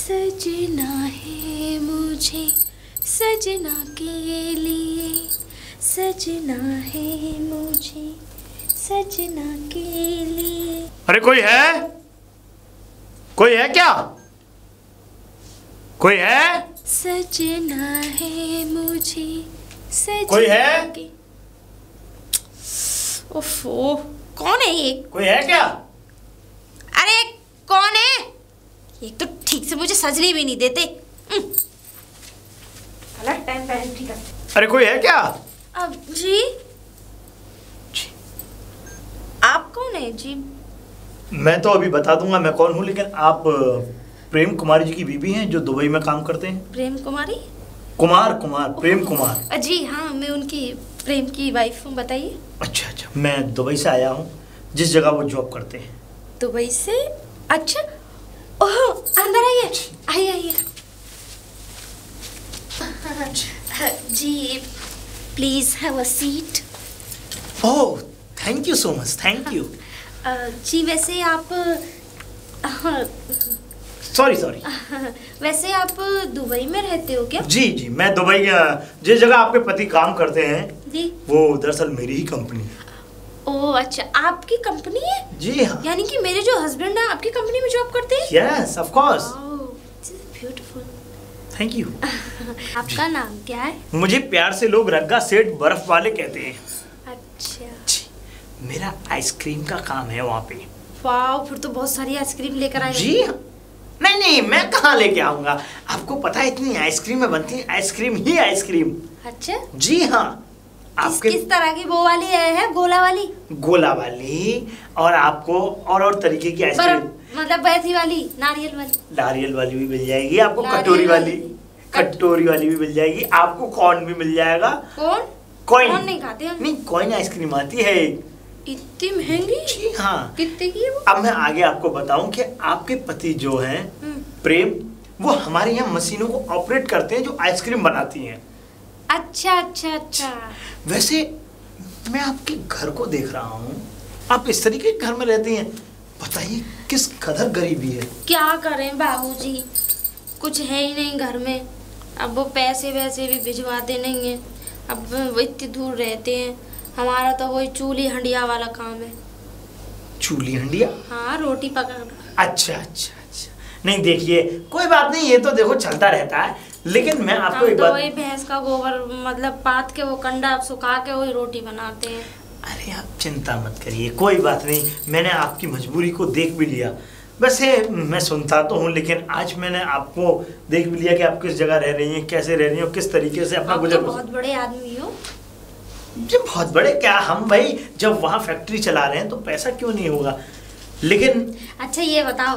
सजना है मुझे सजना के लिए, सजना है मुझे सजना के लिए। अरे कोई है? कोई है क्या? कोई है? सजना है मुझे सजना कोई है? के। ओफो, कौन है ये? कोई है क्या? अरे कौन है? एक तो ठीक से मुझे सजने भी नहीं देते। गलत टाइम पे एंट्री करते। अरे कोई है क्या? अब जी आप कौन है जी? मैं तो अभी बता दूंगा मैं कौन हूँ, लेकिन आप प्रेम कुमारी जी की बीवी हैं जो दुबई में काम करते हैं। प्रेम कुमारी? कुमार प्रेम कुमार। जी हाँ, मैं उनकी प्रेम की वाइफ हूँ। बताइए। अच्छा, मैं दुबई से आया हूँ, जिस जगह वो जॉब करते हैं। दुबई से? अच्छा, ओह अंदर आइए, आइए आइए। जी please have a seat. Oh thank you so much, thank you. जी वैसे आप सॉरी वैसे आप दुबई में रहते हो क्या? जी मैं दुबई, जिस जगह आपके पति काम करते हैं जी वो दरअसल मेरी ही कंपनी है। ओह अच्छा, आपकी कंपनी है? जी हाँ। यानी कि मेरे जो हस्बैंड है आपकी कंपनी में जॉब करते हैं? Yes of course. Beautiful, thank you. आपका नाम क्या है? मुझे प्यार से लोग रग्गा सेठ बर्फ वाले कहते हैं। अच्छा जी, मेरा आइसक्रीम का काम है वहाँ पे। वाह, फिर तो बहुत सारी आइसक्रीम लेकर आए। जी नहीं मैं कहाँ लेके आऊंगा, आपको पता है इतनी आइसक्रीम में बनती है आइसक्रीम ही आइसक्रीम। अच्छा जी हाँ। आपके किस तरह की? वो वाली है गोला वाली? गोला वाली, और आपको और तरीके की आइसक्रीम, मतलब वैसी वाली नारियल वाली भी मिल जाएगी आपको, कटोरी वाली भी मिल जाएगी आपको, कॉर्न भी मिल जाएगा। कॉर्न नहीं खाते हम। नहीं, कॉर्न आइसक्रीम आती है। इतनी महंगी? जी हाँ। कितने की है वो? अब मैं आगे आपको बताऊं कि आपके पति जो हैं प्रेम, वो हमारे यहाँ मशीनों को ऑपरेट करते हैं जो आइसक्रीम बनाती हैं। अच्छा। वैसे मैं आपके घर को देख रहा हूँ, आप इस तरीके के घर में रहती हैं, बताइए किस कदर गरीबी है। क्या करें बाबूजी, कुछ है ही नहीं घर में। अब वो पैसे वैसे भी भिजवाते नहीं है, अब वो इतनी दूर रहते हैं। हमारा तो वही चूल्ही हंडिया वाला काम है। चूल्ही हंडिया? हाँ, रोटी पकाना। अच्छा। नहीं देखिए, कोई बात नहीं, ये तो देखो चलता रहता है, लेकिन मैं आपको एक बात, वही भैंस का गोबर मतलब पात के वो कंडा सुखा के वही रोटी बनाते हैं। अरे आप चिंता मत करिए, कोई बात नहीं, मैंने आपकी मजबूरी को देख भी लिया। वैसे मैं सुनता तो हूँ, लेकिन आज मैंने आपको देख भी लिया कि आप किस जगह रह रही हैं, कैसे रह रही हो, किस तरीके से अपना गुजर। बहुत बड़े आदमी हो जी। बहुत बड़े क्या, हम भाई जब वहाँ फैक्ट्री चला रहे हैं तो पैसा क्यों नहीं होगा, लेकिन। अच्छा ये बताओ,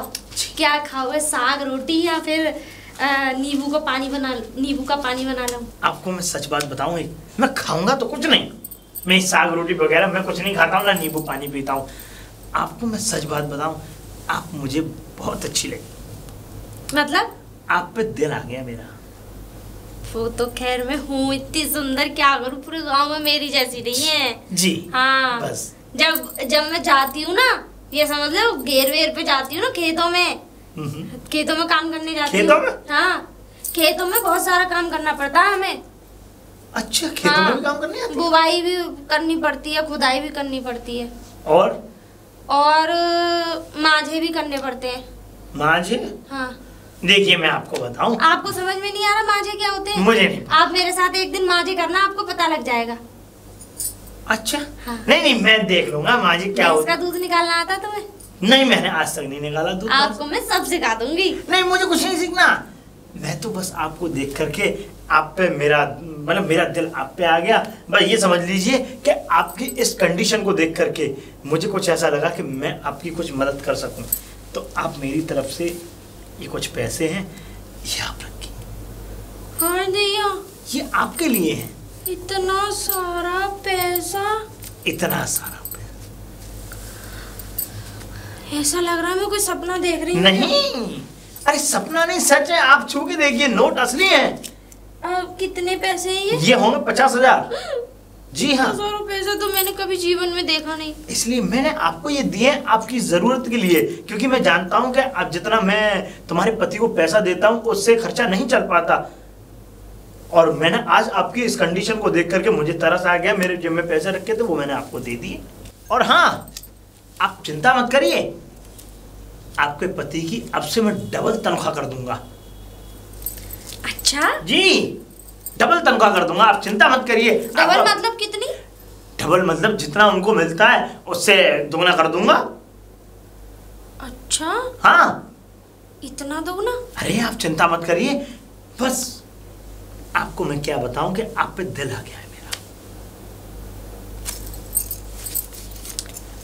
क्या खाओगे, साग रोटी या फिर नींबू का पानी बना लो? आपको मैं सच बात बताऊं, मैं खाऊंगा तो कुछ नहीं, मैं साग रोटी वगैरह मैं कुछ नहीं खाता हूँ, ना नींबू पानी पीता हूँ। आपको मैं सच बात बताऊं, आप मुझे बहुत अच्छी लगी। मतलब? आप पे दिल आ गया मेरा। वो तो खैर मैं हूँ इतनी सुंदर, क्या करूँ, पूरे गांव में मेरी जैसी नहीं है। जी हाँ, बस जब मैं जाती हूँ ना, ये समझ लो घेर वेर पे जाती हूँ ना, खेतों में काम करने जाती हूँ। हाँ, खेतों में बहुत सारा काम करना पड़ता है हमें। अच्छा, खेतों में भी काम करने आती है? बुवाई भी करनी पड़ती है, खुदाई भी करनी पड़ती है, और मांझे भी करने पड़ते हैं। मांझे? हाँ। देखिए मैं आपको बताऊं, आपको समझ में नहीं आ रहा मांझे क्या होते हैं? मुझे नहीं। आप मेरे साथ एक दिन मांझे करना, आपको पता लग जाएगा। अच्छा। हाँ। नहीं मैं देख लूंगा मांझे क्या होता है। इसका दूध निकालना आता तुम्हें? नहीं, मैंने आज तक नहीं निकाला दूध। आपको मैं सब सिखा दूंगी। नहीं, मुझे कुछ नहीं सीखना, मैं तो बस आपको देख करके आप पे मेरा दिल आप पे आ गया। बस ये समझ लीजिए कि आपकी इस कंडीशन को देख करके मुझे कुछ ऐसा लगा कि मैं आपकी कुछ मदद कर सकूं, तो आप मेरी तरफ से ये कुछ पैसे हैं, ये आप रखिए। हाँ दिया, ये आपके लिए है। इतना सारा पैसा? इतना सारा ऐसा लग रहा है मैं कोई सपना देख रही हूँ। नहीं, अरे सपना नहीं, सच है, आप छू के देखिए, नोट असली हैं। कितने पैसे हैं ये? ये होंगे 50,000। जी हाँ। 100 रुपए से तो मैंने कभी जीवन में देखा नहीं। इसलिए मैंने आपको ये दिए आपकी जरूरत के लिए, क्योंकि मैं जानता हूँ कि अब जितना मैं तुम्हारे पति को पैसा देता हूँ उससे खर्चा नहीं चल पाता। और मैंने आज आपकी इस कंडीशन को देख करके मुझे तरस आ गया, मेरे जेब में पैसे रखे थे वो मैंने आपको दे दिए। और हाँ, आप चिंता मत करिए, आपके पति की अब से मैं डबल तनख्वाह कर दूंगा। अच्छा जी, डबल तनख्वाह कर दूंगा, आप चिंता मत करिए। डबल मतलब कितनी? डबल मतलब जितना उनको मिलता है उससे दोगुना कर दूंगा। अच्छा हाँ, इतना दोगुना? अरे आप चिंता मत करिए, बस आपको मैं क्या बताऊं कि आप पे दिल आ गया है मेरा।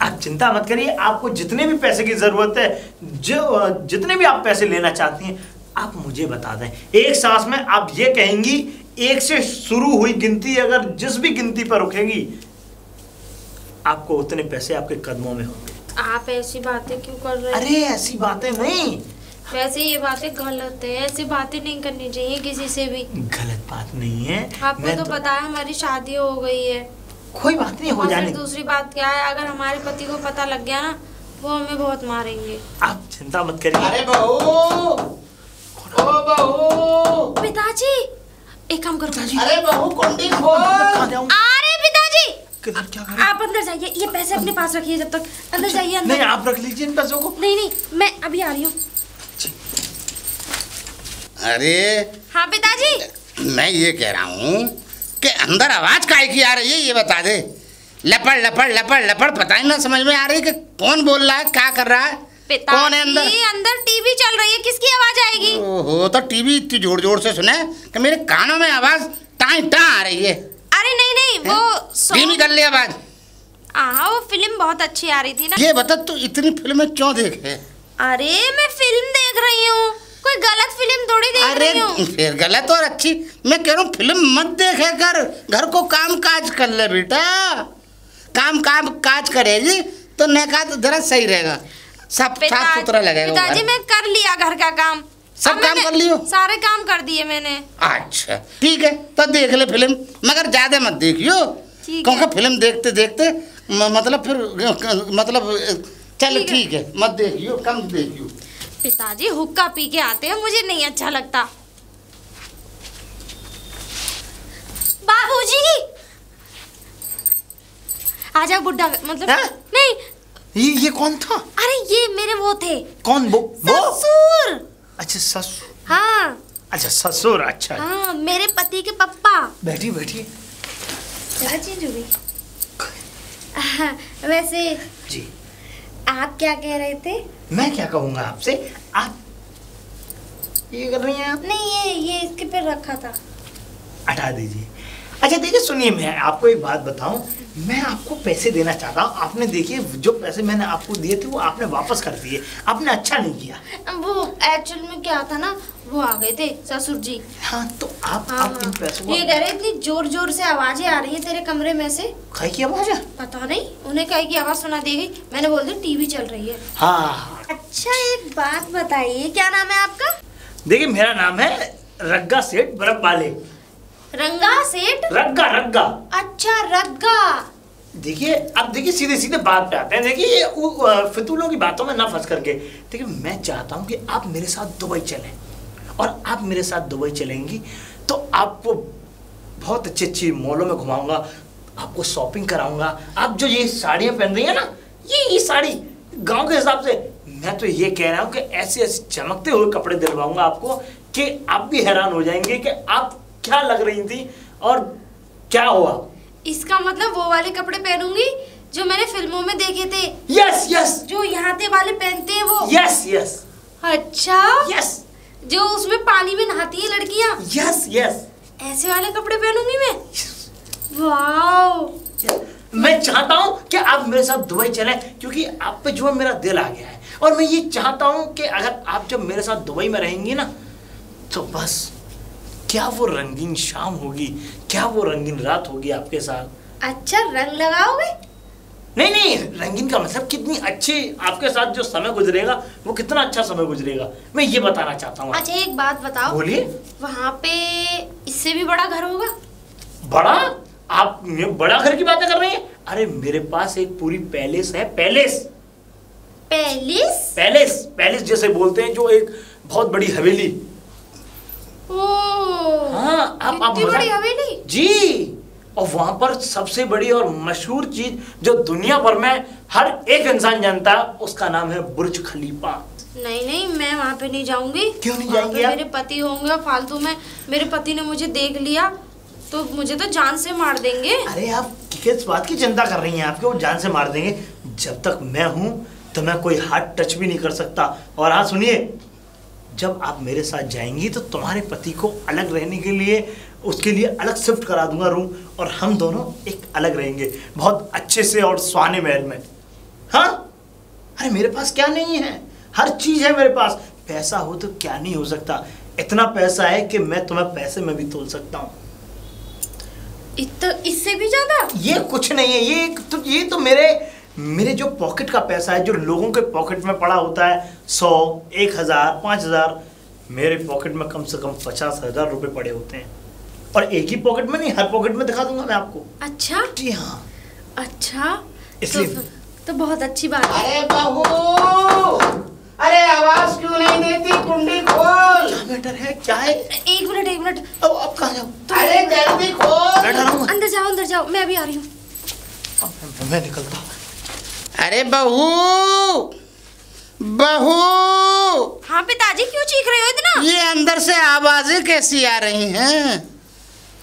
आप चिंता मत करिए, आपको जितने भी पैसे की जरूरत है, जो जितने भी आप पैसे लेना चाहती हैं, आप मुझे बता दें। एक सांस में आप ये कहेंगी, एक से शुरू हुई गिनती अगर जिस भी गिनती पर रुकेगी, आपको उतने पैसे आपके कदमों में होंगे। आप ऐसी बातें क्यों कर रहे हैं? अरे ऐसी बातें नहीं, वैसे ये बातें गलत है, ऐसी बातें नहीं करनी चाहिए किसी से भी। गलत बात नहीं है। आपको तो पता है हमारी शादी हो गई है। कोई बात नहीं, हो जाने। दूसरी बात क्या है, अगर हमारे पति को पता लग गया ना, वो हमें बहुत मारेंगे। आप चिंता मत करिए। अरे बहू, ओ बहू। पिताजी एक काम करो। अरे बहू कुंडी खोल। अरे पिताजी क्या करें? आप अंदर जाइए, ये पैसे अपने पास रखिए जब तक। अंदर जाइए। नहीं, आप रख लीजिए इन पैसों को। नहीं, मैं अभी आ रही हूँ। अरे हाँ पिताजी, मैं ये कह रहा हूँ कि अंदर आवाज काहे की आ रही है, ये बता दे। लपड़ लपड़ लपड़ लपड़, पता ही ना समझ में आ रही कि कौन बोल रहा है, क्या कर रहा है, कौन है अंदर? अंदर टीवी चल रही है, किसकी आवाज आएगी? ओहो, तो टीवी इतनी जोर जोर से सुने कि मेरे कानों में आवाज टाई टा आ रही है। अरे नहीं, वो धीमी कर ले आवाज। हाँ, वो फिल्म बहुत अच्छी आ रही थी ना। ये बता तू इतनी फिल्में क्यों देखे? अरे मैं फिल्म देख रही हूँ, कोई गलत फिल्म थोड़ी देख रही हूँ। अरे फिर गलत और अच्छी, मैं कह रहा हूँ फिल्म मत देखे कर, घर को काम काज कर ले बेटा। काम काज करेगी तो नेका तो जरा सही रहेगा, सब साफ सुथरा लगेगा। पिताजी मैं कर लिया घर का काम, सब काम कर लियो? सारे काम कर दिए मैंने। अच्छा ठीक है, तो देख ले फिल्म, मगर ज्यादा मत देखियो, क्योंकि फिल्म देखते देखते मतलब फिर मतलब चल ठीक है, मत देखियो, कम देखियो। पिताजी हुक्का पी के आते हैं, मुझे नहीं अच्छा लगता। बाबूजी आजा बुड्ढा, मतलब नहीं। ये कौन था? अरे ये मेरे वो थे। कौन? वो ससुर। अच्छा ससुर। हाँ अच्छा ससुर, अच्छा। हाँ, मेरे पति के पप्पा। बैठिए बैठिए। जगह चेंज हो गई। वैसे जी आप क्या कह रहे थे? मैं क्या कहूँगा आपसे, आप ये कर रही हैं आप? नहीं, ये इसके पे रखा था। हटा दीजिए। अच्छा देखिए सुनिए, मैं आपको एक बात बताऊं, मैं आपको पैसे देना चाहता हूं। आपने देखिए जो पैसे मैंने आपको दिए थे वो आपने वापस कर दिए, आपने अच्छा नहीं किया। वो एक्चुअल में क्या था ना, वो आ गए थे ससुर जी। हाँ तो आप इन पैसों ये कह रहे इतनी जोर जोर से आवाजें आ रही है तेरे कमरे में से। कहीं की आवाज है? पता नहीं, उन्हें कहीं की आवाज सुना दी गई। मैंने बोल दिया टीवी चल रही है। हाँ। अच्छा एक बात बताइए, क्या नाम है आपका? देखिए मेरा नाम है रग्गा सेठ बर्फ वाले। रंगा सेठ? रग्गा रग्गा। अच्छा रग्गा। देखिए अब देखिए सीधे सीधे बात पे आते हैं। देखिए ये फितूलों की बातों में ना फंस करके, देखिए मैं चाहता हूँ कि आप मेरे साथ दुबई चलें, और आप मेरे साथ दुबई चलेंगी तो आपको बहुत अच्छी अच्छी मॉलों में घुमाऊंगा, आपको शॉपिंग कराऊंगा। आप जो ये साड़ियाँ पहन रही है ना, ये साड़ी गांव के हिसाब से, मैं तो ये कह रहा हूँ कि ऐसे ऐसे चमकते हुए कपड़े दिलवाऊंगा आपको कि आप भी हैरान हो जाएंगे कि आप क्या लग रही थी और क्या हुआ। इसका मतलब वो वाले कपड़े पहनूंगी जो मैंने फिल्मों में देखे थे। Yes yes. जो यहाँ ते वाले पहनते हैं वो। Yes yes. अच्छा यस। जो उसमें पानी में नहाती है लड़कियाँ। Yes yes. ऐसे वाले कपड़े पहनूंगी मैं। वाओ। मैं चाहता हूँ कि आप मेरे साथ दुबई चलें, क्योंकि आप पे जो है मेरा दिल आ गया है, और मैं ये चाहता हूँ कि अगर आप जब मेरे साथ दुबई में रहेंगी ना, तो बस क्या वो रंगीन शाम होगी, क्या वो रंगीन रात होगी आपके साथ। अच्छा रंग लगाओगे? नहीं नहीं, रंगीन का मतलब कितनी अच्छी आपके साथ जो समय गुजरेगा वो कितना अच्छा समय गुजरेगा, मैं ये बताना चाहता हूँ। अच्छा एक बात बताओ। बोलिए। वहाँ पे इससे भी बड़ा घर होगा? बड़ा? आप बड़ा घर की बातें कर रही हैं? अरे मेरे पास एक पूरी पैलेस है, पैलेस। पैलेस? पैलेस, पैलेस जैसे बोलते हैं, जो एक बहुत बड़ी हवेली। हाँ, आप इतनी बड़ी हवेली? जी, और वहां पर सबसे बड़ी और मशहूर चीज जो दुनिया भर में हर एक इंसान जानता है, उसका नाम है बुर्ज खलीफा। नहीं नहीं, मैं वहाँ पे नहीं जाऊंगी। क्यों नहीं जाएंगी आप? मेरे पति होंगे फालतू में, मेरे पति ने मुझे देख लिया तो मुझे तो जान से मार देंगे। अरे आप किस बात की चिंता कर रही हैं? आपके वो जान से मार देंगे। जब तक मैं हूं तो मैं कोई हाथ टच भी नहीं कर सकता। और हाँ सुनिए, जब आप मेरे साथ जाएंगी तो तुम्हारे पति को अलग रहने के लिए, उसके लिए अलग शिफ्ट करा दूंगा रूम, और हम दोनों एक अलग रहेंगे बहुत अच्छे से और सुहाने महल में। हाँ, अरे मेरे पास क्या नहीं है, हर चीज है मेरे पास। पैसा हो तो क्या नहीं हो सकता। इतना पैसा है कि मैं तुम्हें पैसे में भी तोल सकता हूँ। इससे भी ज्यादा? ये कुछ नहीं है, ये तो मेरे जो पॉकेट का पैसा है, जो लोगों के पॉकेट में पड़ा होता है 100, 1000, 5000, मेरे पॉकेट में कम से कम 50,000 रुपए पड़े होते हैं। और एक ही पॉकेट में नहीं, हर पॉकेट में दिखा दूंगा मैं आपको। अच्छा जी हाँ। अच्छा, इसलिए तो बहुत अच्छी बात है। अरे बहू, अरे आवाज क्यों नहीं देती? कुंडी खोल। क्या मैटर है? क्या है? एक मिनट। अब कहाँ जाऊँ? अरे जल्दी खोल। बैठा रहूँ? अंदर जाओ, मैं अभी आ रही हूँ। मैं निकलता। अरे बहू, हाँ पिताजी, क्यों चीख रहे हो इतना? ये अंदर से आवाजें कैसी आ रही हैं?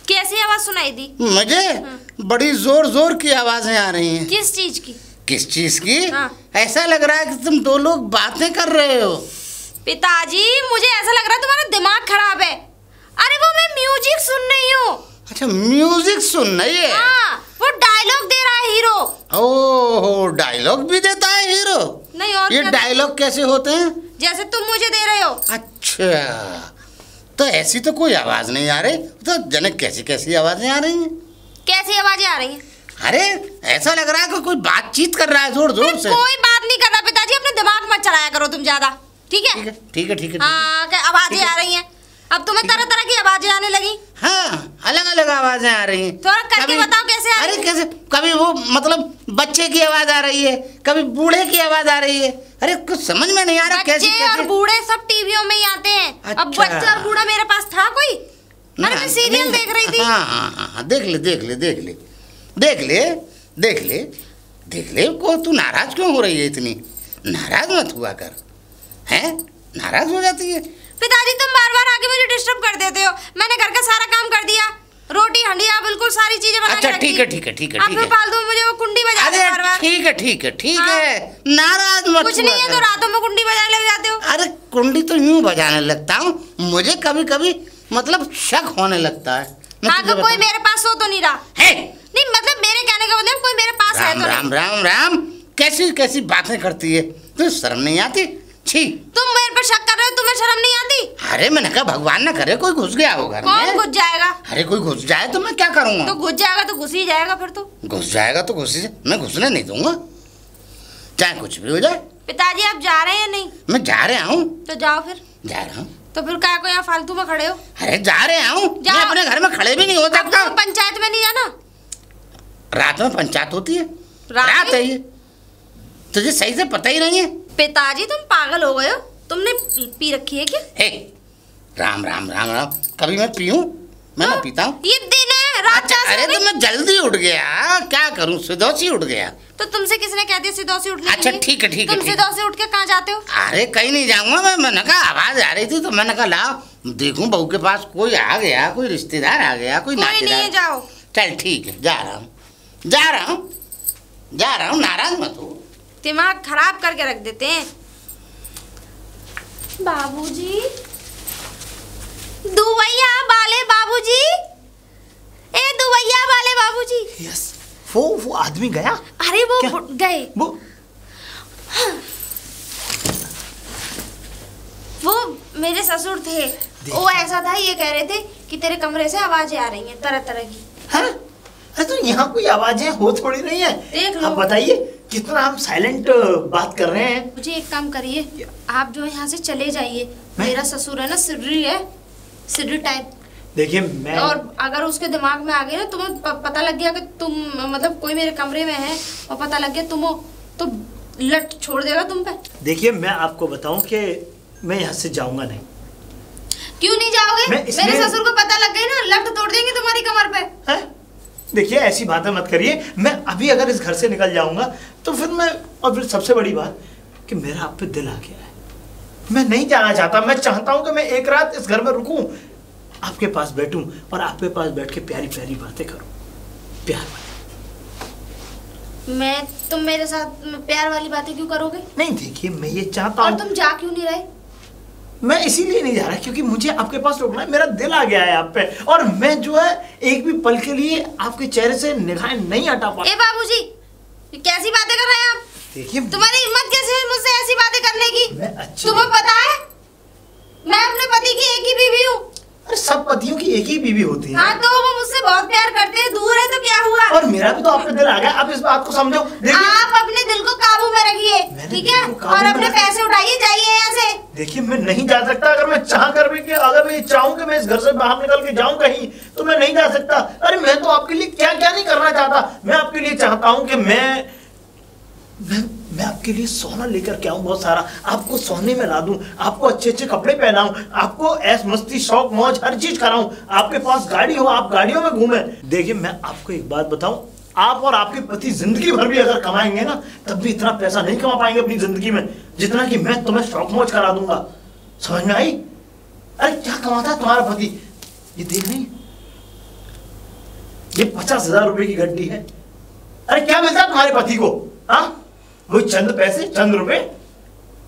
कैसी आवाज सुनाई दी? मुझे बड़ी जोर जोर की आवाजें आ रही हैं। किस चीज की? किस चीज की? हाँ। ऐसा लग रहा है कि तुम दो लोग बातें कर रहे हो। पिताजी, मुझे ऐसा लग रहा है तुम्हारा दिमाग खराब है। अरे वो मैं म्यूजिक सुन रही हूँ। अच्छा, म्यूजिक सुन रही है? हाँ, वो डायलॉग दे रहा है हीरो। ओह, डायलॉग भी देता है हीरो? नहीं और ये डायलॉग कैसे होते हैं? जैसे तुम मुझे दे रहे हो। अच्छा, तो ऐसी तो कोई आवाज नहीं आ रही। तो जनक कैसी कैसी आवाजें आ रही हैं? कैसी आवाजें आ रही हैं? अरे ऐसा लग रहा है कि कोई बातचीत कर रहा है जोर जोर से। कोई बात नहीं कर रहा पिताजी, अपने दिमाग मत चलाया करो तुम ज्यादा, ठीक है? ठीक है। हाँ, आवाजें आ रही हैं। अब तुम्हें तरह तरह की आवाजें आने लगी। हाँ, अलग अलग आवाजें आ रही हैं। थोड़ा करके बताओ कैसे आ रही है? अरे कैसे? कभी वो मतलब बच्चे की आवाज आ रही है, कभी बूढ़े की आवाज आ रही है। अरे कुछ समझ में नहीं आ रहा कैसे बच्चे और बूढ़े सब टीवियों में ही आते हैं। अब अच्छा। बच्चा और बूढ़ा मेरे पास था कोई? अरे मैं सीरियल देख रही थी। हाँ, देख ले को तू नाराज क्यों हो रही है? इतनी नाराज मत हुआ कर। हैं? नाराज हो जाती है। पिताजी, तुम बार बार आके मुझे डिस्टर्ब कर देते हो। मैंने घर का सारा काम कर दिया, रोटी हंडिया बिल्कुल सारी चीजें बना के रख दी। ठीक है। आप फिर फालतू में मुझे वो कुंडी बजाते हो बार बार। ठीक है, नाराज मत कुछ नहीं है तो रातों में कुंडी बजाने लग जाते हो। अरे कुंडी तो यूं बजाने लगता हूँ, मुझे कभी कभी मतलब शक होने लगता है। हाँ, तो कोई मेरे पास हो तो नहीं रहा है? नहीं, मतलब मेरे कहने का मतलब कोई मेरे पास है तो नहीं। राम, कैसी बातें करती है? तुझे शर्म नहीं आती? छी, तुम मेरे पर शक कर रहे हो, तुम्हें शर्म नहीं आती? अरे मैंने कहा भगवान ना करे कोई घुस गया हो घर में। कौन घुस जाएगा? अरे कोई घुस जाए तो मैं क्या करूँगा? तो घुस जाएगा तो घुस ही जाएगा फिर तो। घुस जाएगा तो घुस ही जाए, मैं घुसने नहीं दूंगा, चाहे कुछ भी हो जाए। पिताजी, आप जा रहे हैं या नहीं? मैं जा रहा हूँ। तो जाओ फिर। जा रहा हूँ। तो फिर क्या को यहाँ फालतू में खड़े हो? अरे जा रहे हूँ, मैं अपने घर में खड़े भी नहीं हो सकता। पंचायत में नहीं जाना? रात में पंचायत होती है? रात है ये, तुझे सही से पता ही नहीं है? पिताजी, तुम पागल हो गए हो? तुमने पी रखी है क्या? राम, कभी मैं पीऊं? मैं ना पीता हूँ। ये दिन है, रात। अच्छा, अरे तो मैं जल्दी उठ गया, क्या करूँ, सिदौसी उठ गया। तो तुमसे किसने कह दिया सिदौसी उठने? अच्छा ठीक है। तुम सिदौसी उठ के कहाँ जाते हो? अरे कहीं नहीं जाऊंगा मैंने कहा आवाज आ रही थी तो मैंने कहा लाओ देखूं बहू के पास कोई आ गया, कोई रिश्तेदार आ गया, कोई नहीं है, जाओ। चल ठीक है, जा रहा हूँ, नाराज मत हो। दिमाग खराब करके रख देते हैं। बाबूजी, दुवैया वाले बाबूजी, ए दुवैया वाले बाबूजी। यस, वो आदमी गया? अरे वो गए। वो मेरे ससुर थे। वो ऐसा था, ये कह रहे थे कि तेरे कमरे से आवाजें आ रही हैं तरह तरह की। हाँ? अरे तो यहाँ कोई आवाजें हो थोड़ी नहीं है। देख लो। आप बताइए कितना हम साइलेंट बात कर रहे हैं। मुझे एक काम करिए, आप जो यहाँ से चले जाइए। मेरा ससुर है ना, सिर्री है, सिर्री टाइप। देखिए मैं, और अगर उसके दिमाग में आ गया ना, तुम्हें पता लग गया कि तुम मतलब कोई मेरे कमरे में है और पता लग गया तुम हो, तो लट छोड़ देगा तुम पे। देखिए मैं आपको बताऊं कि मैं यहाँ से जाऊंगा नहीं। क्यों नहीं जाओगे? मेरे ससुर को पता लग गई ना, लट तोड़ देंगे तुम्हारी कमर पे। है? देखिए ऐसी बातें मत करिए। मैं अभी अगर इस घर से निकल जाऊंगा तो फिर मैं, और फिर सबसे बड़ी बात कि मेरा आप पे दिल आ गया है, मैं नहीं जाना चाहता। मैं चाहता हूं कि मैं एक रात इस घर में रुकूं, आपके पास बैठूं और आपके पास बैठ के प्यारी प्यारी बातें करूं, प्यार वाली। तुम मेरे साथ प्यार वाली बातें क्यों करोगे? नहीं देखिए मैं ये चाहता हूं। और तुम जा क्यों नहीं रहे? मैं इसीलिए नहीं जा रहा क्योंकि मुझे आपके पास रुकना है, मेरा दिल आ गया है आप पे, और मैं जो है एक भी पल के लिए आपके चेहरे से निगाहें नहीं हटा पा। ए बाबूजी, कैसी बातें कर रहे हैं आप? देखिए तुम्हारी हिम्मत कैसे हुई मुझसे ऐसी बातें करने की? तुम्हें मैं पता है मैं अपने पति की एक ही बीवी हूँ। अरे सब पतियों की एक ही बीवी होती है। हाँ तो वो मुझसे बहुत प्यार करते हैं, दूर है तो क्या हुआ? और मेरा भी तो आप पे दिल आ गया, आप इस बात को समझो। आप अपने दिल को काबू में रखिए, ठीक है? और अपने पैसे उठाइए, जाइए यहाँ से। देखिए मैं नहीं जा सकता। अगर मैं चाह कर भी कि अगर मैं चाहूँ कि मैं इस घर से बाहर निकल के जाऊं कहीं, तो मैं नहीं जा सकता। अरे मैं तो आपके लिए क्या क्या नहीं करना चाहता। मैं आपके लिए चाहता हूँ कि मैं आपके लिए सोना लेकर के आऊं बहुत सारा, आपको सोने में ला दूं, आपको अच्छे अच्छे कपड़े पहनाऊं, आपको ऐश मस्ती शौक मौज हर चीज कराऊं, आपके पास गाड़ी हो, आप गाड़ियों में घूमें। देखिए मैं आपको एक बात बताऊं, आप और आपके पति जिंदगी भर भी अगर कमाएंगे ना, तब भी इतना पैसा नहीं कमा पाएंगे अपनी जिंदगी में जितना कि मैं तुम्हें शौक मौज करा दूंगा। समझ में आई? अरे क्या कमाता है तुम्हारा पति? ये देख नहीं, ये 50,000 रुपए की गड्डी है। अरे क्या मिलता है तुम्हारे पति को? हाँ वही चंद पैसे, चंद रुपए,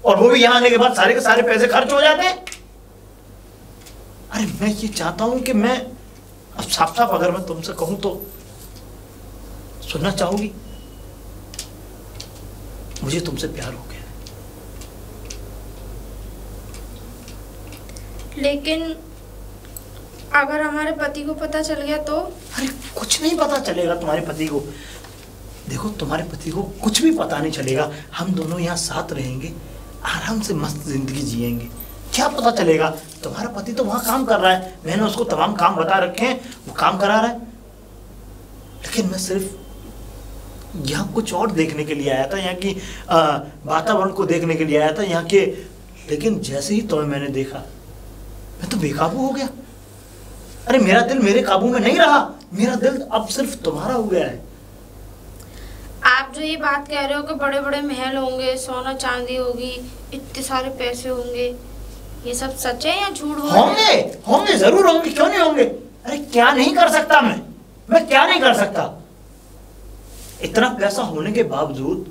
और वो भी यहां आने के बाद सारे के सारे पैसे खर्च हो जाते हैं। अरे मैं ये चाहता हूं कि मैं अब साफ साफ अगर मैं तुमसे कहूं तो सुनना चाहोगी? मुझे तुमसे प्यार हो गया। लेकिन अगर हमारे पति को पता चल गया तो? अरे कुछ नहीं पता चलेगा तुम्हारे पति को। देखो तुम्हारे पति को कुछ भी पता नहीं चलेगा। हम दोनों यहाँ साथ रहेंगे, आराम से मस्त जिंदगी जिएंगे। क्या पता चलेगा? तुम्हारा पति तो वहां काम कर रहा है, मैंने उसको तमाम काम बता रखे हैं, वो काम करा रहा है। लेकिन मैं सिर्फ यहाँ कुछ और देखने के लिए आया था, यहाँ की वातावरण को देखने के लिए आया था यहाँ के। लेकिन जैसे ही तुम्हें मैंने देखा, मैं तो बेकाबू हो गया। अरे मेरा दिल मेरे काबू में नहीं रहा, मेरा दिल अब सिर्फ तुम्हारा हो गया है। आप जो ये बात कह रहे हो कि बड़े बड़े महल होंगे, सोना चांदी होगी, इतने सारे पैसे होंगे, ये सब सच है या झूठ? होंगे होंगे, जरूर होंगे, क्यों नहीं होंगे? अरे क्या नहीं कर सकता मैं क्या नहीं कर सकता? इतना पैसा होने के बावजूद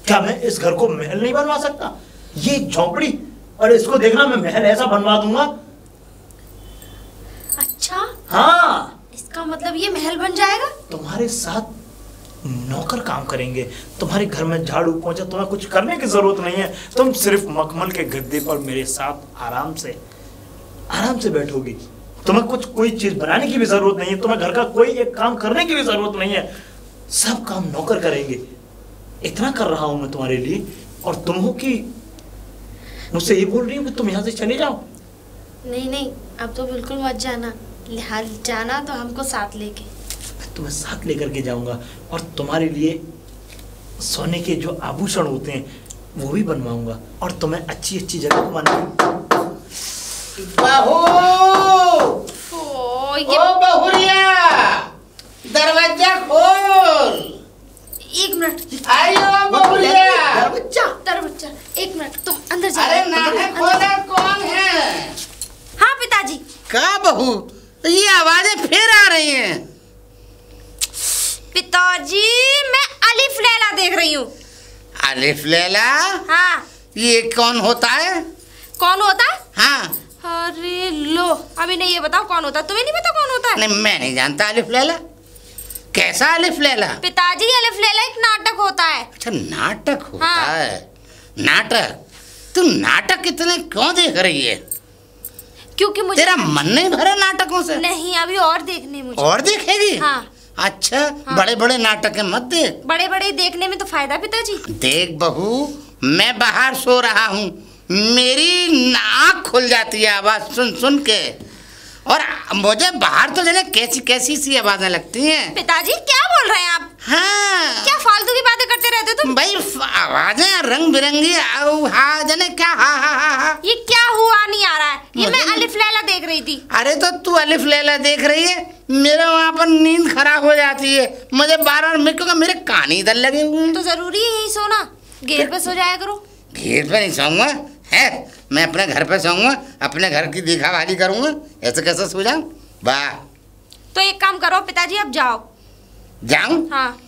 क्या मैं इस घर को महल नहीं बनवा सकता? ये झोपड़ी, और इसको देखना मैं महल ऐसा बनवा दूंगा। अच्छा हाँ, इसका मतलब ये महल बन जाएगा। तुम्हारे साथ नौकर काम करेंगे, तुम्हारे घर में झाड़ू पोंछा, तुम्हें कुछ करने की जरूरत नहीं है। तुम सिर्फ मखमल के गद्दे पर मेरे साथ आराम से बैठोगी। तुम्हें कुछ कोई चीज बनाने की भी जरूरत नहीं है, तुम्हें घर का कोई एक काम करने की भी जरूरत नहीं है, सब काम नौकर करेंगे। इतना कर रहा हूं मैं तुम्हारे लिए, और तुम हो कि मुझसे ये बोल रही हो कि तुम यहाँ से चले जाओ? नहीं, अब तो बिल्कुल मत जाना। जाना तो हमको साथ लेके। तुम्हें साथ लेकर के जाऊंगा, और तुम्हारे लिए सोने के जो आभूषण होते हैं वो भी बनवाऊंगा, और तुम्हें अच्छी अच्छी जगह घुमाऊंगा। बहू, ओ बहुरिया, दरवाजा खोल। एक मिनट। आयो बहुरिया। दरवाजा, एक मिनट, तुम अंदर जाओ। अरे नाहे खोला, कौन है? हाँ पिताजी। क्या बहू, ये आवाजें फिर आ रही हैं? पिताजी मैं अलिफ लैला देख रही हूँ। अलिफ लैला? हाँ। ये कौन होता है? कौन होता है? हाँ। अरे लो, अभी नहीं, ये बताओ कौन होता है? तुम्हें नहीं पता कौन होता है? नहीं, मैं नहीं जानता अलिफ लैला। कैसा अलिफ लैला? पिताजी अलिफ लैला एक नाटक होता है। अच्छा नाटक होता हाँ। है। नाटक? तुम नाटक इतने क्यों देख रही है? क्योंकि मुझे तेरा मन नहीं भरा नाटकों से? नहीं, अभी और देखने मुझे। और देखेगी? हाँ। अच्छा, हाँ। बड़े बड़े नाटक मत देख। बड़े बड़े देखने में तो फायदा पिताजी। देख बहू, मैं बाहर सो रहा हूँ, मेरी आँख खुल जाती है आवाज सुन सुन के, और मुझे बाहर तो जने कैसी कैसी सी आवाजें लगती हैं। पिताजी क्या बोल रहे हैं आप? हाँ क्या फालतू की बातें करते रहते हो तुम? भाई आवाजें रंग बिरंगी हाँ जने क्या हाँ हाँ हाँ हाँ। ये क्या हुआ नहीं आ रहा है? ये मैं अलिफ लैला देख रही थी। अरे तो तू अलिफ लैला देख रही है, मेरे वहाँ पर नींद खराब हो जाती है, मुझे बार बार क्योंकि मेरे कान ही इधर लगे हुए हैं। तो जरूरी है यही सोना, घेर पे सो जाया करो। घेर पे नहीं सोऊंगा है, मैं अपने घर पे सोऊंगा, अपने घर की देखा भाली करूंगा, ऐसे कैसे सो जाऊं? वाह। तो एक काम करो पिताजी, अब जाओ। जाऊं? हाँ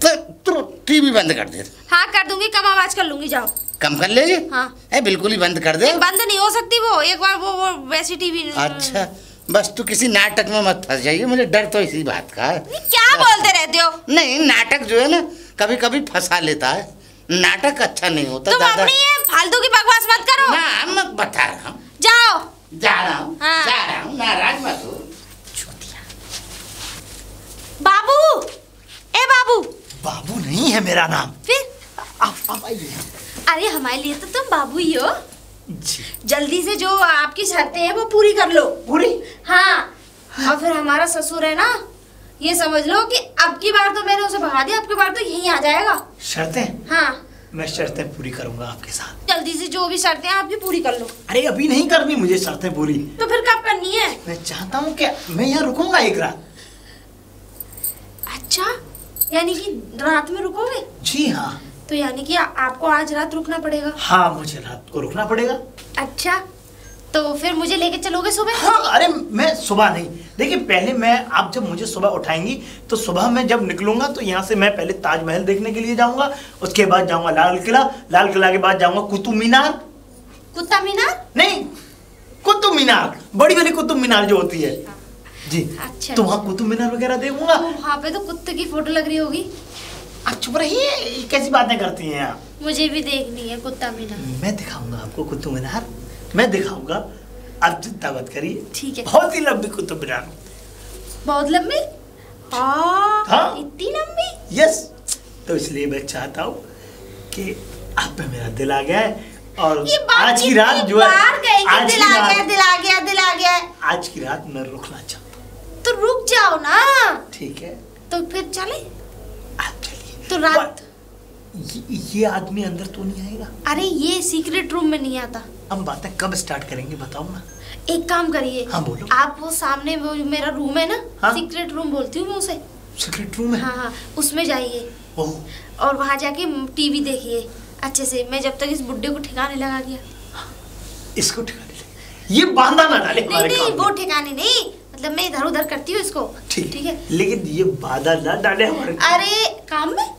तो टीवी बंद कर दे। हाँ कर दूंगी, कम आवाज कर लूंगी, जाओ। कम कर लेगी? हाँ। बिल्कुल ही बंद कर दे। बंद नहीं हो सकती वो, एक बार वो वैसी टीवी। अच्छा बस तू किसी नाटक में मत फंस जाइए, मुझे डर तो इसी बात का है। क्या बोलते रहते हो? नहीं नाटक जो है ना कभी कभी फंसा लेता है, नाटक अच्छा नहीं होता। तुम अपनी ये फालतू की बकवास मत करो। ना मैं बता रहा हूँ, जाओ। जा रहा हूँ। हाँ। जा रहा हूँ, नाराज मत हो। बाबू, ए बाबू। बाबू नहीं है मेरा नाम। फिर आप आइए। अरे हमारे लिए तो तुम बाबू ही हो। जी। जल्दी से जो आपकी शर्तें हैं वो पूरी कर लो। पूरी? हाँ। और फिर हमारा ससुर है ना, ये समझ लो कि अब की बार तो मैंने उसे भगा दिया, अब की बार तो यहीं आ जाएगा। शर्तें? हाँ मैं शर्तें पूरी करूंगा आपके साथ। जल्दी से जो भी शर्तें हैं आपकी पूरी कर लो। अरे अभी नहीं करनी मुझे शर्तें पूरी। तो फिर कब करनी है? मैं चाहता हूँ कि मैं यहाँ रुकूंगा एक रात। अच्छा, यानी कि रात में रुकोगे? जी हाँ। तो यानी कि आपको आज रात रुकना पड़ेगा? हाँ मुझे रात को रुकना पड़ेगा। अच्छा, तो फिर मुझे लेके चलोगे सुबह? हाँ अरे मैं सुबह नहीं, देखिए पहले मैं, आप जब मुझे सुबह उठाएंगी तो सुबह मैं जब निकलूंगा तो यहाँ से मैं पहले ताजमहल देखने के लिए जाऊंगा, उसके बाद जाऊंगा लाल किला, लाल किला के बाद जाऊंगा कुतुब मीनार। कुतुब मीनार? नहीं, कुतुब मीनार, बड़ी वाली कुतुब मीनार जो होती है जी। अच्छा, तो वहाँ कुतुब मीनार वगैरह देखूंगा। वहाँ पे तो कुत्ते की फोटो लग रही होगी। आप चुप रहिए, कैसी बातें करती हैं आप? मुझे भी देखनी है कुत्ता मीनार। मैं दिखाऊंगा आपको कुतुब मीनार, मैं दिखाऊंगा, आप चिंता मत करिए। ठीक है। बहुत ही लंबी कुतुब मीनार। बहुत लंबी? हाँ। इतनी लंबी? यस। तो इसलिए मैं चाहता हूँ कि आप पे मेरा दिल आ गया है, और ये बात आज की रात जो है, आज दिल आ गया, दिल आ गया, दिल आ गया। आज की रात मैं रुकना चाहता हूँ। तो रुक जाओ ना। ठीक है। तो फिर चले? आप चलिए। तो रात ये आदमी अंदर तो नहीं आएगा? अरे ये सीक्रेट रूम में नहीं आता। हम बातें कब स्टार्ट करेंगे बताओ ना। एक काम करिए। हाँ बोलो। आप वो सामने वो मेरा रूम है ना, हाँ? सीक्रेट रूम बोलती हूँ मैं उसे। सीक्रेट रूम है? हाँ हाँ, उसमें जाइए ओह। और वहाँ जाके टीवी देखिए अच्छे से। मैं जब तक इस बुड्ढे को ठिकाने लगा दिया। इसको ठिकाने लगे, ये बांधा ना डाले नहीं हमारे नहीं, काम वो में। ठिकाने नहीं, मतलब मैं इधर उधर करती हूँ इसको। ठीक ठीक है, लेकिन ये बाधा ना डाले हमारे। अरे काम में।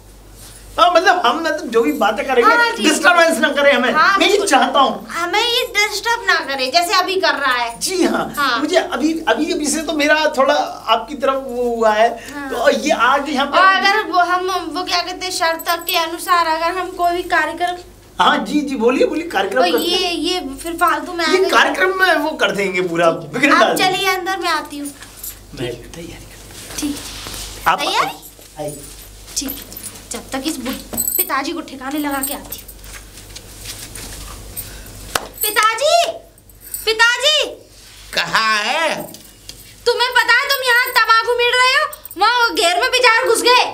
हाँ मतलब हम मतलब जो भी बातें करेंगे हाँ, ठीक। डिस्टर्बेंस ना करे हमें। हाँ, मैं ये बिल्कुल। चाहता हूँ। हमें ये डिस्टर्ब ना करे जैसे अभी कर रहा है। जी हाँ, हाँ। मुझे अभी अभी अभी से तो मेरा थोड़ा आपकी तरफ वो हुआ है। हाँ। तो ये आज यहाँ और अगर वो हम वो क्या कहते हैं, शर्त के अनुसार अगर हम कोई भी कार्यक्रम। हाँ जी जी बोलिए बोलिए, कार्यक्रम तो करते हैं। ये फिर फालतू में आ ये गए। कार्यक्रम में वो कर देंगे पूरा, बिगड़ आप डाल देंगे। चलिए अंदर, मैं आती हूँ। मैं तैयारी करता ठीक हूँ। आप तैयारी? आइए। ठीक है, जब तक इस पिताजी को ठिकाने लगा के आती हूँ। पिताजी, पिताजी। कहाँ है? तुम्हें पता है तुम यहाँ तम्बाकू मीड़ रहे हो, वहाँ घेर में बिजार घुस गए।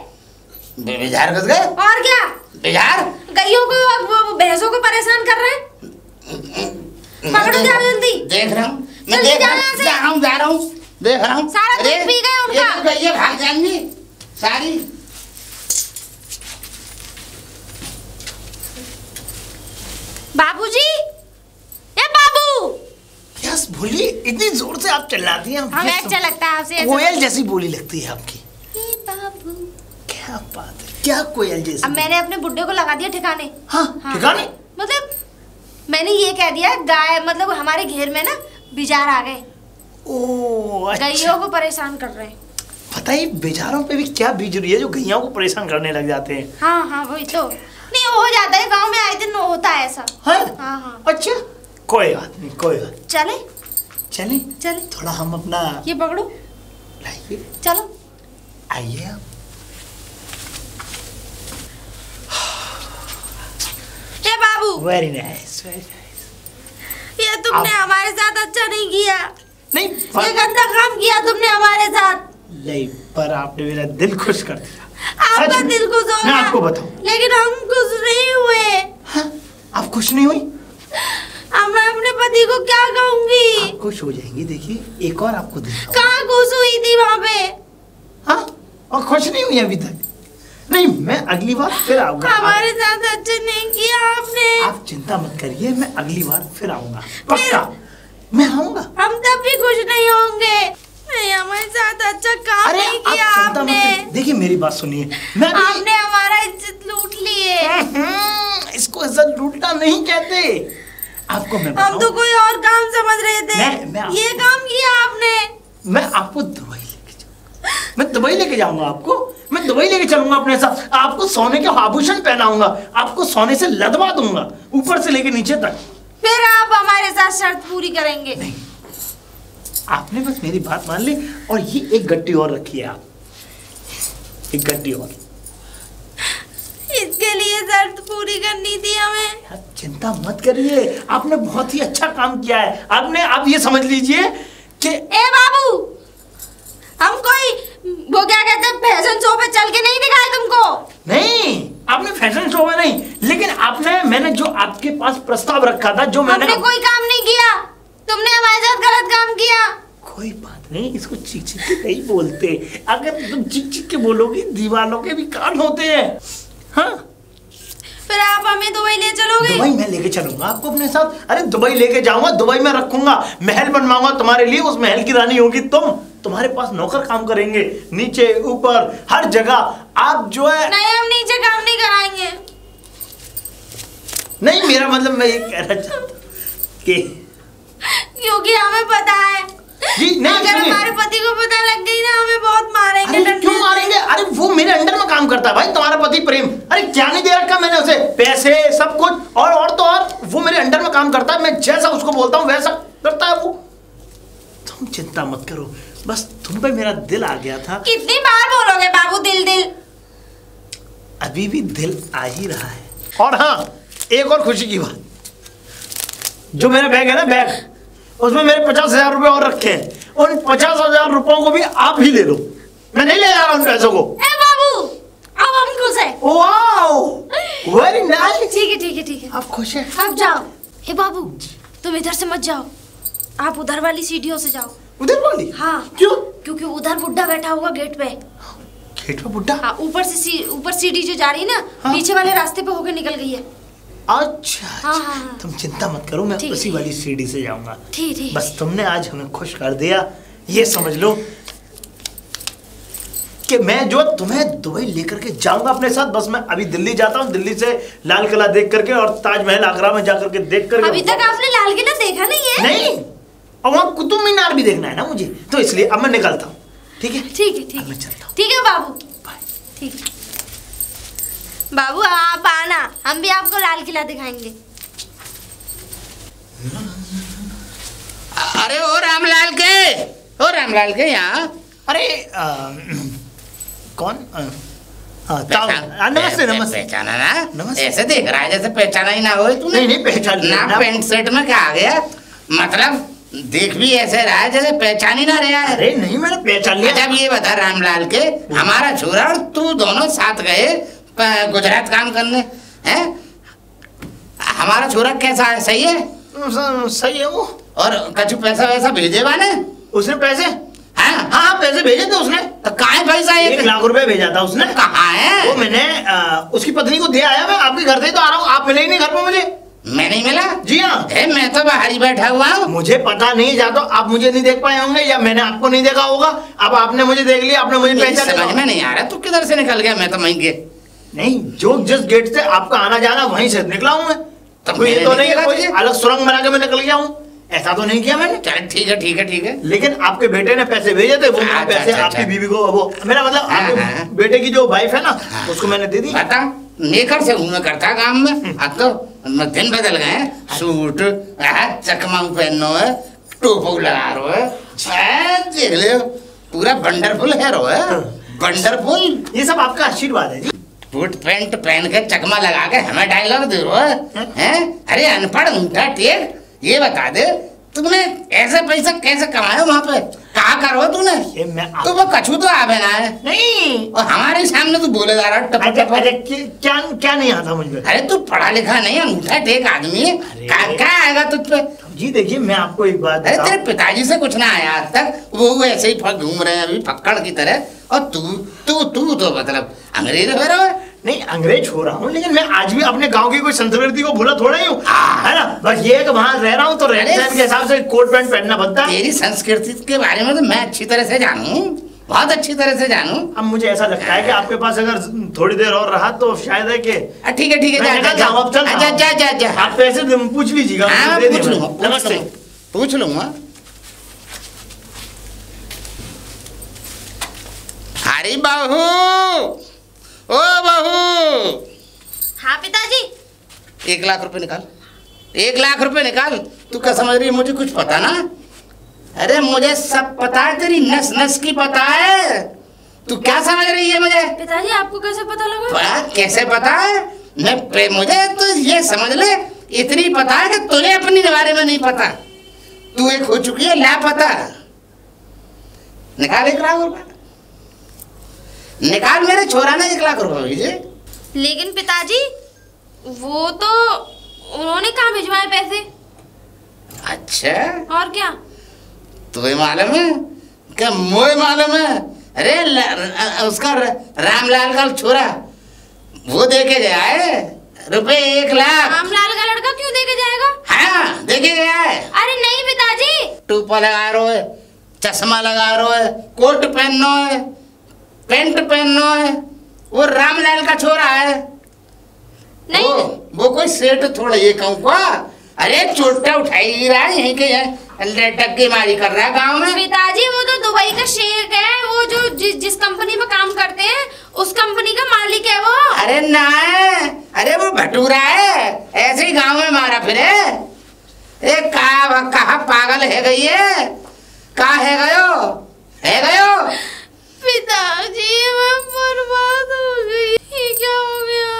बिजार घुस गए? और क्या, बिजार गईयों को भैंसों को परेशान कर रहे हैं। पकड़ो जाओ जल्दी। देख रहा हूँ, मैं जल्दी देख जाओ रहा यहाँ हूँ, से। जा रहा हूँ, जा रहा हूँ, देख रहा हूँ। सारा दूध पी गए उनका। ये भाग जाएंगी सारी। बाबूजी, ए बाबू। यस बोलिए, इतनी जोर से आप चिल्लाती हैं। हमें अच्छा लगता है आपसे। कोयल जैसी बोली लगती है आपकी। ए बाबू। क्या बात है, क्या कोयल जैसी? अब मैंने अपने बुड्ढे को लगा दिया ठिकाने। हाँ, ठिकाने? मतलब मैंने ये कह दिया गाय, मतलब हमारे घेर में ना बिजार आ गए। ओह अच्छा। गईयों को परेशान कर रहे हैं। पता है बेचारों पे भी क्या बीज रही है जो गैया को परेशान करने लग जाते हैं। हाँ हाँ वही तो। नहीं हो जाता है, गांव में आए दिन होता है ऐसा। हाँ? हाँ हाँ। अच्छा कोई बात नहीं, कोई बात। चले चले चले। थोड़ा हम अपना ये पकड़ो, लाइए, चलो। आइए आप। ये बाबू, वेरी नाइस, वेरी नाइस। ये तुमने हमारे साथ अच्छा नहीं किया। नहीं ये गंदा काम किया तुमने हमारे साथ। नहीं, पर आपने मेरा दिल खुश कर दिया। आपका दिल खुश होगा, मैं आपको बताऊं, लेकिन हम खुश नहीं हुए। हाँ? आप खुश नहीं हुई? अब मैं अपने पति को क्या कहूंगी? आप खुश हो जाएंगी। देखिए एक और आपको दिखाऊं। कहाँ खुश हुई थी वहाँ पे? हाँ, और खुश नहीं हुई अभी तक? नहीं, मैं अगली बार फिर आऊंगा। हमारे साथ अच्छा नहीं किया आपने। आप चिंता मत करिए, मैं अगली बार फिर आऊंगा, पक्का मैं आऊंगा। हम तब भी खुश नहीं होंगे। नहीं, हमारे साथ अच्छा काम नहीं किया आपने। देखिए मेरी बात सुनिए, मैं आपने हमारा इज्जत लूट ली है। इसको इज्जत लूटना नहीं कहते। आपको मैं हम तो कोई और काम समझ रहे थे। ये काम किया आपने। मैं आपको दुबई लेके जाऊंगा, मैं दुबई लेके जाऊंगा आपको, मैं दुबई लेके चलूंगा अपने साथ। आपको सोने के आभूषण पहनाऊंगा, आपको सोने से लदवा दूंगा ऊपर से लेके नीचे तक। फिर आप हमारे साथ शर्त पूरी करेंगे? नहीं, आपने बस मेरी बात मान ली। और ये एक गट्टी और रखी है आप, एक गट्टी और। इसके लिए शर्त पूरी करनी थी हमें। आप चिंता मत करिए, आपने बहुत ही अच्छा काम किया है। आपने, आप ये समझ लीजिए कि ए बाबू, हम कोई वो क्या कहते हैं फैशन शो पे चल के नहीं दिखाए तुमको। नहीं, आपने फैशन शो में नहीं, लेकिन आपने, मैंने जो आपके पास प्रस्ताव रखा था, जो मैंने कोई काम नहीं किया। तुमने हमारे साथ गलत काम किया। कोई बात नहीं, इसको चीख चीख के नहीं बोलते। अगर तुम चीख चीख के बोलोगी, दीवालों के भी कान होते हैं। हाँ, फिर आप हमें दुबई ले चलोगे? दुबई मैं लेके चलूंगा आपको अपने साथ। अरे दुबई लेके जाऊंगा, दुबई में रखूंगा, महल बनवाऊंगा तुम्हारे लिए। उस महल की रानी होगी तुम, तुम्हारे पास नौकर काम करेंगे, नीचे ऊपर हर जगह। आप जो है, नहीं, हम नीचे काम नहीं कराएंगे। नहीं, मेरा मतलब मैं ये कहना चाहता कि क्योंकि हमें पता है जी, नहीं, अगर हमारे पति को पता लग गई ना, हमें बहुत मारेंगे। अरे क्यों मारेंगे? अरे वो मेरे अंडर में काम करता है भाई, तुम्हारा पति प्रेम। अरे क्या नहीं दे रखा मैंने उसे, पैसे सब कुछ। और तो और वो मेरे अंडर में काम करता है, मैं जैसा उसको बोलता हूँ वैसा करता है वो। तुम चिंता मत करो, बस तुम पे मेरा दिल आ गया था। कितनी बार बोलोगे बाबू दिल दिल? अभी भी दिल आ ही रहा है। और हाँ, एक और खुशी की बात, जो मेरा बैग है ना, बैग, उसमें मेरे 50,000 रुपए और रखे हैं। उन 50,000 रुपयों को भी आप ही ले लो, मैं नहीं ले जा रहा उन पैसों को। ए बाबू, अब हम खुश हैं। Wow, very nice. ठीक है ठीक है ठीक है, आप खुश हैं? आप जाओ। हे बाबू, तुम इधर से मत जाओ, आप उधर वाली सीढ़ियों से जाओ। उधर वाली? हाँ। क्यों? क्योंकि उधर बुड्ढा बैठा होगा गेट पे। गेट पे बुड्ढा? हाँ, ऊपर सीढ़ी जो जा रही है ना, हाँ? पीछे वाले रास्ते पे होके निकल गई है। अच्छा, हाँ, हाँ। तुम चिंता मत करो, मैं उसी वाली सीढ़ी से जाऊंगा। ठीक। बस तुमने आज हमें खुश कर दिया। ये समझ लो कि मैं जो तुम्हें दुबई लेकर के जाऊंगा अपने साथ। बस मैं अभी दिल्ली जाता हूँ, दिल्ली से लाल किला देख करके और ताजमहल आगरा में जाकर के देख करके। अभी तक आपने लाल किला देखा नहीं है? नहीं, और वहाँ कुतुब मीनार भी देखना है ना मुझे, तो इसलिए अब मैं निकलता हूँ। ठीक है ठीक है ठीक अब मैं चलता हूँ। ठीक है बाबू, बाय। ठीक है बाबू, आप आना, हम भी आपको लाल किला दिखाएंगे। अरे ओ रामलाल के यहाँ। अरे कौन? नमस्ते नमस्ते। पहचाना ना? नमस्ते। ऐसे देख रहा है जैसे पहचाना ही ना हो तूने। नहीं पहचान लिया ना, पेंट शर्ट में क्या आ गया? मतलब देख भी ऐसे रहा है जैसे पहचान ही ना रहा है। अरे नहीं, मैंने पहचान लिया। जब ये बता रामलाल के, हमारा छोरा और तू दोनों साथ गए गुजरात काम करने, हैं? हमारा छोरा कैसा है? सही है? सही है वो। और कछु पैसा वैसा भेजे वाने? उसने पैसे? हाँ हाँ, पैसे भेजे थे उसने। तो कहाँ पैसा? 1 लाख रुपए भेजा था उसने। कहाँ है वो? मैंने उसकी पत्नी को दे आया। मैं आपके घर से ही तो आ रहा हूँ, आप मिले ही नहीं घर पे मुझे। मैं नहीं मिला? जी हाँ। मैं तो बाहर ही बैठा हुआ हूँ। मुझे पता नहीं, या तो आप मुझे नहीं देख पाए होंगे या मैंने आपको नहीं देखा होगा। अब आपने मुझे देख लिया, आपने मुझे पहचान लिया। समझ में नहीं आ रहा तू किधर से निकल गया। मैं तो वहीं गया नहीं, जो जिस गेट से आपका आना जाना वहीं से निकला हूँ मैं। तो ये तो नहीं है कोई तुझे अलग सुरंग बना के मैं निकल गया हूँ, ऐसा तो नहीं किया मैंने। चल ठीक है। लेकिन आपके बेटे ने पैसे भेजे थे, वो मैंने पैसे आपकी बीवी को, वो मेरा मतलब आपके बेटे की जो वाइफ है ना, उसको मैंने दे दी। बता, नेकर से हूँ मैं करता काम में। अब तो दिन बदल गए। सूट चकमा पहनो है, टोपो लगा रो है, देख ले पूरा वंडरफुल है रो है, वंडरफुल। ये सब आपका आशीर्वाद है जी। बूट पैंट पहन के चकमा लगा के हमें डायलॉग दे रहे हो हैं? अरे अनपढ़ ऊँटा टेक, ये बता दे तुमने ऐसे पैसा कैसे कमाए वहाँ पे? कहा करो तूने? तो वो कछू तो आवे ना है नहीं, और हमारे सामने तू बोले जा रहा टप टप। अरे क्या क्या नहीं आता मुझ में? अरे तू पढ़ा लिखा नहीं, अंगूठा टेक आदमी है, क्या आएगा तुझ पे? जी देखिए, मैं आपको एक बात अरे तेरे पिताजी से कुछ ना आया आज तक, वो ऐसे ही घूम रहे हैं अभी फक्कड़ की तरह, और तू तो मतलब अंग्रेज हो रहा है। नहीं, अंग्रेज हो रहा हूँ, लेकिन मैं आज भी अपने गांव की कोई संस्कृति को भूला थोड़ा ही हूँ, है ना? बस ये है कि वहाँ रह रहा हूँ तो रहने सहन के हिसाब से कोट पैंट पहनना बनता है। तेरी संस्कृति के बारे में तो मैं अच्छी तरह से जानूं, बहुत अच्छी तरह से जानूं। अब मुझे ऐसा लगता है कि आपके पास अगर थोड़ी देर और रहा तो शायद है कि ठीक है जा आप पैसे पूछ लीजिएगा। नमस्ते, पूछ लूंगा। अरे बहू, ओ बहू। हाँ पिताजी। 1 लाख रुपए निकाल, 1 लाख रुपए निकाल। तू क्या समझ रही है मुझे कुछ पता ना? अरे मुझे सब पता है, तेरी नस नस की पता है। तू क्या समझ रही है मुझे? पिताजी आपको कैसे पता लगा? कैसे पता है? मुझे तो ये समझ ले, इतनी पता है कि तुझे अपनी बारे में नहीं पता। तू एक हो चुकी है लापता। निकाल 1 लाख रुपए, निकाल मेरे छोरा ने 1 लाख रुपए भेजे। लेकिन पिताजी वो तो उन्होंने कहाँ भिजवाए पैसे? अच्छा, और क्या? तुम्हें मालूम है क्या? मुझे मालूम है। अरे उसका रामलाल का छोरा वो दे के गया है रुपए 1 लाख। रामलाल का लड़का क्यों दे के जाएगा? हाँ, दे के गया है। अरे नहीं पिताजी। टोपा लगा रो है, चश्मा लगा रो है, कोट पहनो है, पेंट पहनो है, वो रामलाल का छोरा है। नहीं वो कोई सेठ थोड़ा ये कहूँ का। अरे चोटा उठाई ही रहा है, यहीं के टक्की मारी कर रहा है गाँव में। पिताजी वो तो दुबई का शेख है, वो जो जिस कंपनी में काम करते हैं उस कंपनी का मालिक है वो। अरे ना, अरे वो भटूरा है, ऐसे ही गाँव में मारा फिरे। कहा पागल है गई है, कहा है गयो। पिताजी मैं बर्बाद हो गई। ये क्या हो गया?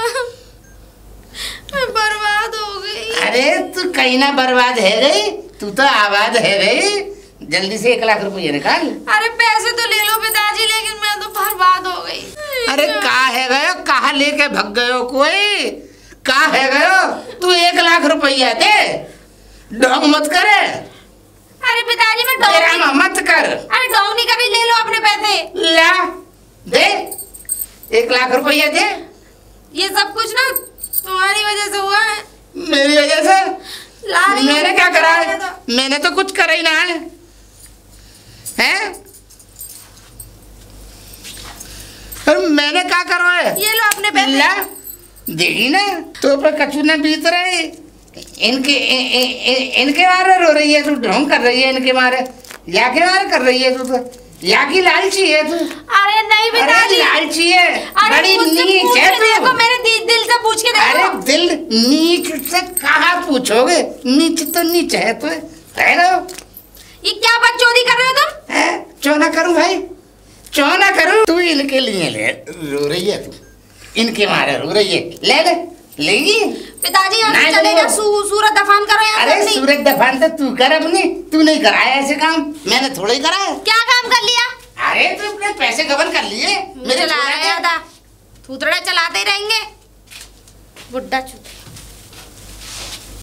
मैं बर्बाद हो गई। अरे तू कहीं ना बर्बाद है गई, तू तो आबाद है गई। जल्दी से 1 लाख रुपये निकाल। अरे पैसे तो ले लो पिताजी, लेकिन मैं तो बर्बाद हो गई। अरे कहा है गयो, कहा लेके भग गयो कोई? कहा है गयो? तू 1 लाख रुपया दे, ढोंग मत करे। अरे पिताजी मैं ढोंग मत कर। अरे ढोंग का भी ले लो अपने पैसे। ला दे, 1 लाख रुपया दे। ये सब कुछ ना तुम्हारी वजह से हुआ है। मेरी वजह से? मैंने क्या करा है? मैंने तो कुछ करा ही ना है, हैं? मैंने क्या करो है? ये लो अपने पैसे। ला देगी ना तो पर कछु ना बीत रहे। इनके मारे रो रही है तू, ढोंग कर रही है इनके मारे, या के मारे कर रही है तू, तो या की लालची है तू। अरे नहीं पिताजी, लालची है, बड़ी नीच है तू। मेरे दिल से पूछ के देखो। अरे दिल नीच से कहाँ पूछोगे? नीच तो नीच है तू, है ना? ये क्या बकचोदी कर रहे हो तुम? चो ना करूं भाई, चो ना करूं। तू इनके लिए ले रो रही है, तू इनके मारे रो रही है। ले लेगी पिताजी यहाँ से चलेगा। सूरत दफान करो यहाँ। अरे सूरत दफान तो तू कर अपनी, तू नहीं कराया ऐसे काम, मैंने थोड़ा ही करा है। क्या काम कर लिया? अरे तू अपने पैसे गबन कर लिए। मेरे थूथड़ा चलाते ही रहेंगे बुड्ढा चूत।